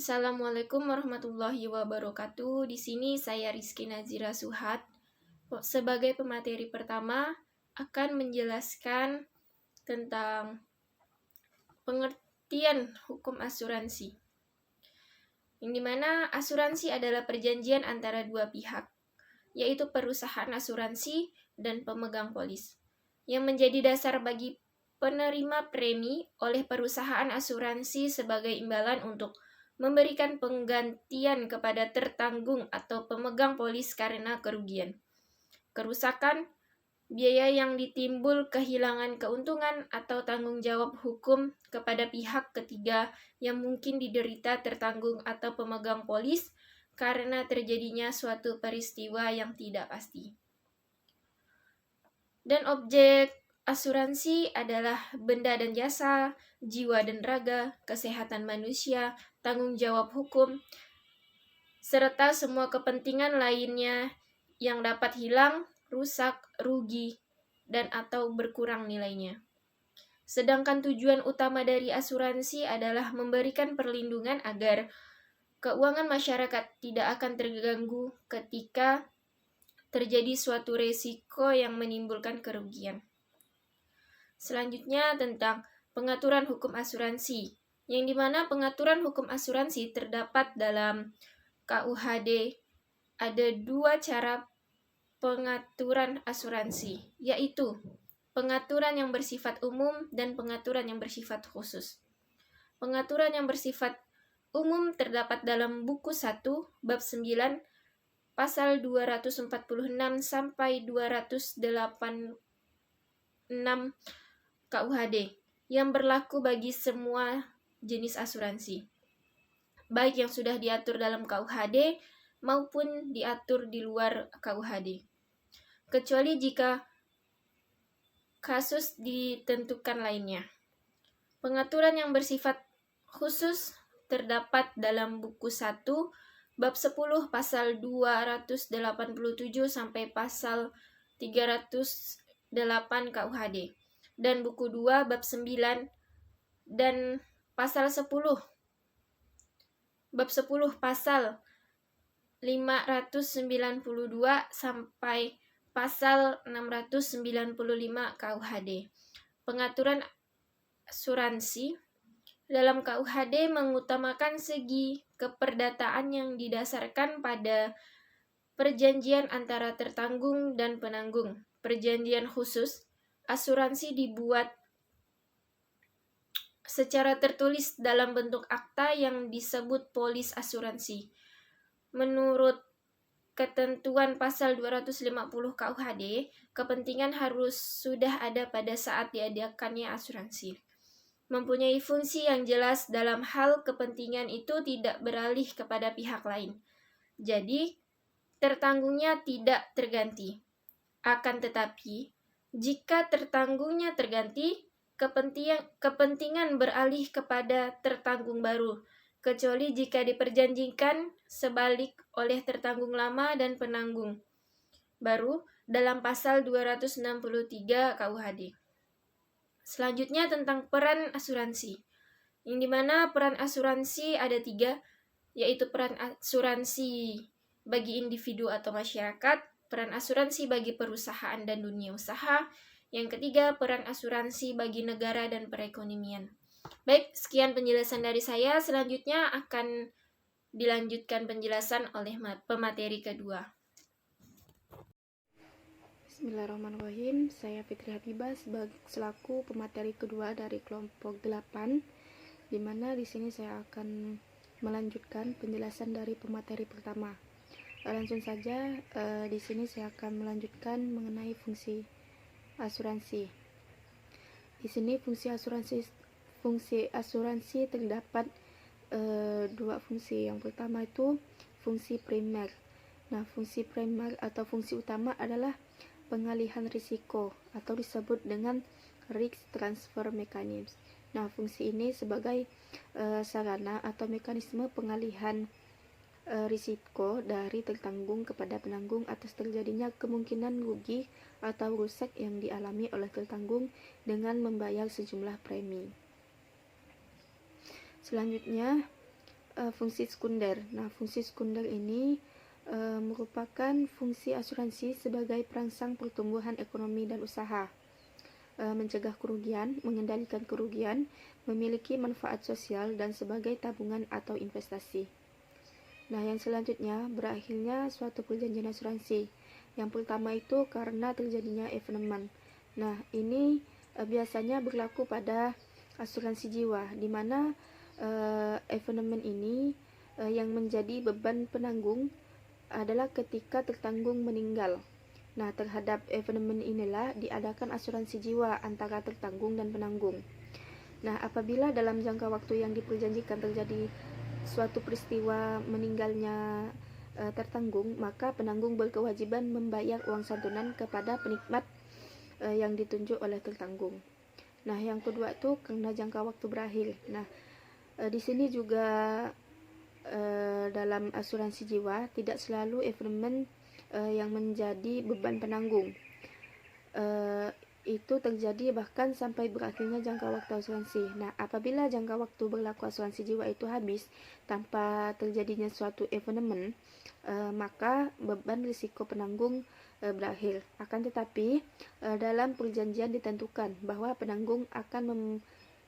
Assalamualaikum warahmatullahi wabarakatuh. Di sini saya Rizky Nazira Suhat. Sebagai pemateri pertama akan menjelaskan tentang pengertian hukum asuransi. Yang dimana asuransi adalah perjanjian antara dua pihak, yaitu perusahaan asuransi dan pemegang polis, yang menjadi dasar bagi penerima premi oleh perusahaan asuransi sebagai imbalan untuk memberikan penggantian kepada tertanggung atau pemegang polis karena kerugian, kerusakan, biaya yang ditimbul, kehilangan keuntungan, atau tanggung jawab hukum kepada pihak ketiga yang mungkin diderita tertanggung atau pemegang polis karena terjadinya suatu peristiwa yang tidak pasti. Dan objek asuransi adalah benda dan jasa, jiwa dan raga, kesehatan manusia, tanggung jawab hukum, serta semua kepentingan lainnya yang dapat hilang, rusak, rugi, dan atau berkurang nilainya. Sedangkan tujuan utama dari asuransi adalah memberikan perlindungan agar keuangan masyarakat tidak akan terganggu ketika terjadi suatu resiko yang menimbulkan kerugian. Selanjutnya tentang pengaturan hukum asuransi, yang dimana pengaturan hukum asuransi terdapat dalam KUHD. Ada dua cara pengaturan asuransi, yaitu pengaturan yang bersifat umum dan pengaturan yang bersifat khusus. Pengaturan yang bersifat umum terdapat dalam buku 1, bab 9, pasal 246 sampai 286 KUHD, yang berlaku bagi semua jenis asuransi, baik yang sudah diatur dalam KUHD maupun diatur di luar KUHD, kecuali jika kasus ditentukan lainnya. Pengaturan yang bersifat khusus terdapat dalam buku 1, bab 10, pasal 287 sampai pasal 308 KUHD, dan buku 2, bab 9, dan pasal 10, bab 10, pasal 592 sampai pasal 695 KUHD. Pengaturan asuransi dalam KUHD mengutamakan segi keperdataan yang didasarkan pada perjanjian antara tertanggung dan penanggung. Perjanjian khusus asuransi dibuat secara tertulis dalam bentuk akta yang disebut polis asuransi. Menurut ketentuan pasal 250 KUHD, kepentingan harus sudah ada pada saat diadakannya asuransi. Mempunyai fungsi yang jelas dalam hal kepentingan itu tidak beralih kepada pihak lain. Jadi, tertanggungnya tidak terganti. Akan tetapi, jika tertanggungnya terganti, kepentingan beralih kepada tertanggung baru, kecuali jika diperjanjikan sebalik oleh tertanggung lama dan penanggung baru dalam pasal 263 KUHD. Selanjutnya tentang peran asuransi, yang dimana peran asuransi ada 3, yaitu peran asuransi bagi individu atau masyarakat, peran asuransi bagi perusahaan dan dunia usaha, yang ketiga peran asuransi bagi negara dan perekonomian. Baik, sekian penjelasan dari saya. Selanjutnya akan dilanjutkan penjelasan oleh pemateri kedua. Bismillahirrahmanirrahim. Saya Fitri Habibah selaku pemateri kedua dari kelompok 8, di mana di sini saya akan melanjutkan penjelasan dari pemateri pertama. Langsung saja, di sini saya akan melanjutkan mengenai fungsi asuransi. Di sini fungsi asuransi terdapat dua fungsi. Yang pertama itu fungsi primer. Nah, fungsi primer atau fungsi utama adalah pengalihan risiko atau disebut dengan risk transfer mechanism. Nah, fungsi ini sebagai sarana atau mekanisme pengalihan risiko dari tertanggung kepada penanggung atas terjadinya kemungkinan rugi atau rusak yang dialami oleh tertanggung dengan membayar sejumlah premi. Selanjutnya, fungsi sekunder. Nah, fungsi sekunder ini merupakan fungsi asuransi sebagai perangsang pertumbuhan ekonomi dan usaha, mencegah kerugian, mengendalikan kerugian, memiliki manfaat sosial, dan sebagai tabungan atau investasi. Nah, yang selanjutnya berakhirnya suatu perjanjian asuransi. Yang pertama itu karena terjadinya evenement. Nah, ini biasanya berlaku pada asuransi jiwa, di mana evenement ini yang menjadi beban penanggung adalah ketika tertanggung meninggal. Nah, terhadap evenement inilah diadakan asuransi jiwa antara tertanggung dan penanggung. Nah, apabila dalam jangka waktu yang diperjanjikan terjadi suatu peristiwa meninggalnya tertanggung, maka penanggung berkewajiban membayar uang santunan kepada penikmat yang ditunjuk oleh tertanggung. Nah, yang kedua itu karena jangka waktu berakhir. Nah, di sini juga dalam asuransi jiwa tidak selalu evenement yang menjadi beban penanggung. Itu terjadi bahkan sampai berakhirnya jangka waktu asuransi. Nah, apabila jangka waktu berlaku asuransi jiwa itu habis tanpa terjadinya suatu evenement, maka beban risiko penanggung berakhir. Akan tetapi dalam perjanjian ditentukan bahwa penanggung akan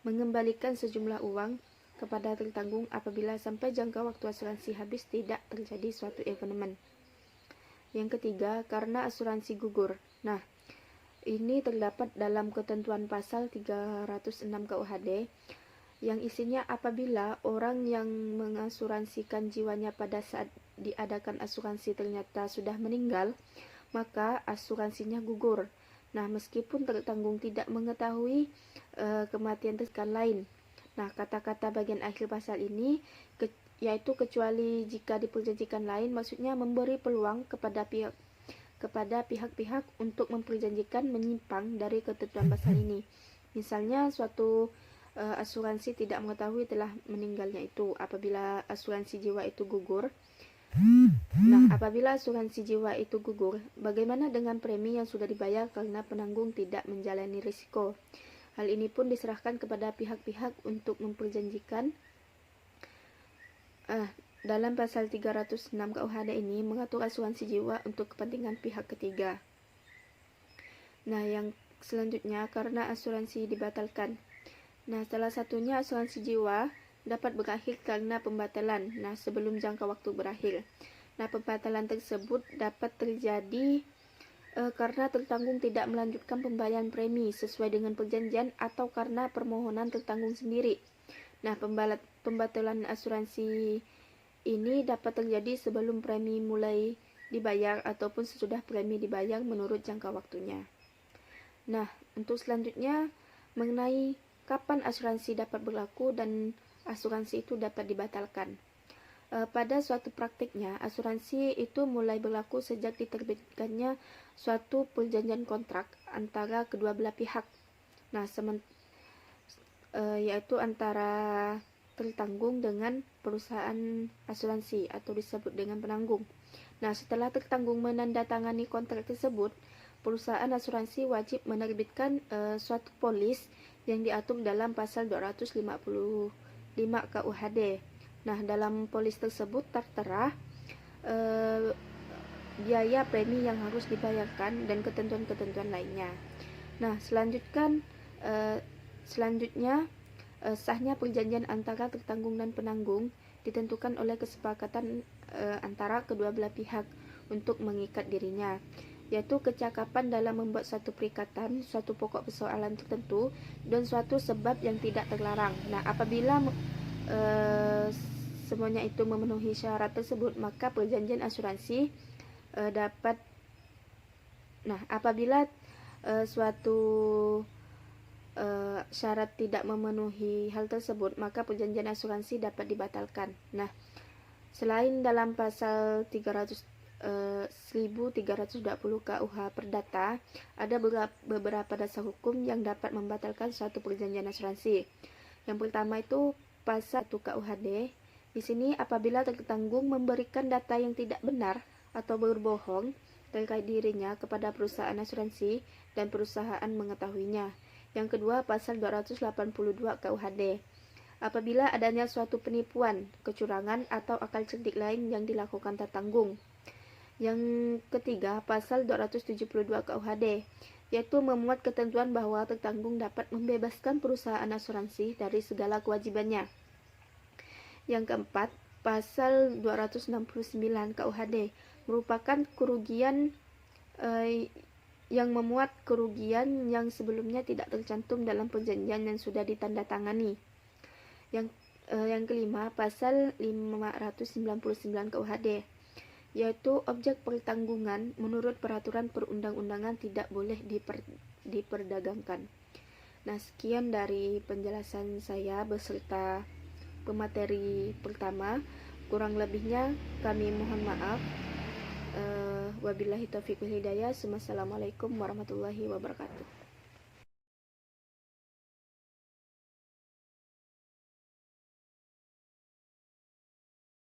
mengembalikan sejumlah uang kepada tertanggung apabila sampai jangka waktu asuransi habis tidak terjadi suatu evenement. Yang ketiga, karena asuransi gugur. Nah, ini terdapat dalam ketentuan pasal 306 KUHD yang isinya apabila orang yang mengasuransikan jiwanya pada saat diadakan asuransi ternyata sudah meninggal, maka asuransinya gugur. Nah, meskipun tertanggung tidak mengetahui kematian terkan lain. Nah, kata-kata bagian akhir pasal ini yaitu kecuali jika diperjanjikan lain, maksudnya memberi peluang kepada pihak-pihak untuk memperjanjikan menyimpang dari ketentuan pasal ini. Misalnya suatu asuransi tidak mengetahui telah meninggalnya itu apabila asuransi jiwa itu gugur. Nah, apabila asuransi jiwa itu gugur, bagaimana dengan premi yang sudah dibayar karena penanggung tidak menjalani risiko? Hal ini pun diserahkan kepada pihak-pihak untuk memperjanjikan. Dalam pasal 306 KUHD ini mengatur asuransi jiwa untuk kepentingan pihak ketiga. Nah, yang selanjutnya karena asuransi dibatalkan. Nah, salah satunya asuransi jiwa dapat berakhir karena pembatalan. Nah, sebelum jangka waktu berakhir. Nah, pembatalan tersebut dapat terjadi karena tertanggung tidak melanjutkan pembayaran premi sesuai dengan perjanjian atau karena permohonan tertanggung sendiri. Nah, pembatalan asuransi ini dapat terjadi sebelum premi mulai dibayar ataupun sesudah premi dibayar menurut jangka waktunya. Nah, untuk selanjutnya mengenai kapan asuransi dapat berlaku dan asuransi itu dapat dibatalkan. Pada suatu praktiknya, asuransi itu mulai berlaku sejak diterbitkannya suatu perjanjian kontrak antara kedua belah pihak. Nah, yaitu antara tertanggung dengan perusahaan asuransi atau disebut dengan penanggung. Nah, setelah tertanggung menandatangani kontrak tersebut, perusahaan asuransi wajib menerbitkan suatu polis yang diatur dalam pasal 255 KUHD. Nah, dalam polis tersebut tertera biaya premi yang harus dibayarkan dan ketentuan-ketentuan lainnya. Nah, selanjutnya sahnya perjanjian antara tertanggung dan penanggung ditentukan oleh kesepakatan antara kedua belah pihak untuk mengikat dirinya, yaitu kecakapan dalam membuat suatu perikatan, suatu pokok persoalan tertentu, dan suatu sebab yang tidak terlarang. Nah, apabila semuanya itu memenuhi syarat tersebut, maka perjanjian asuransi dapat. Nah, apabila suatu syarat tidak memenuhi hal tersebut, maka perjanjian asuransi dapat dibatalkan. Nah, selain dalam pasal 1320 KUH Perdata, ada beberapa dasar hukum yang dapat membatalkan suatu perjanjian asuransi. Yang pertama itu pasal 1 KUHD. Di sini apabila tertanggung memberikan data yang tidak benar atau berbohong terkait dirinya kepada perusahaan asuransi dan perusahaan mengetahuinya. Yang kedua, pasal 282 KUHD. apabila adanya suatu penipuan, kecurangan, atau akal cerdik lain yang dilakukan tertanggung. Yang ketiga, pasal 272 KUHD, yaitu memuat ketentuan bahwa tertanggung dapat membebaskan perusahaan asuransi dari segala kewajibannya. Yang keempat, pasal 269 KUHD merupakan kerugian yang memuat kerugian yang sebelumnya tidak tercantum dalam perjanjian yang sudah ditandatangani. Yang kelima, pasal 599 KUHD, yaitu objek pertanggungan menurut peraturan perundang-undangan tidak boleh diperdagangkan. Nah, sekian dari penjelasan saya beserta pemateri pertama. Kurang lebihnya kami mohon maaf. Wabillahi taufiq wal hidayah. Wassalamualaikum warahmatullahi wabarakatuh.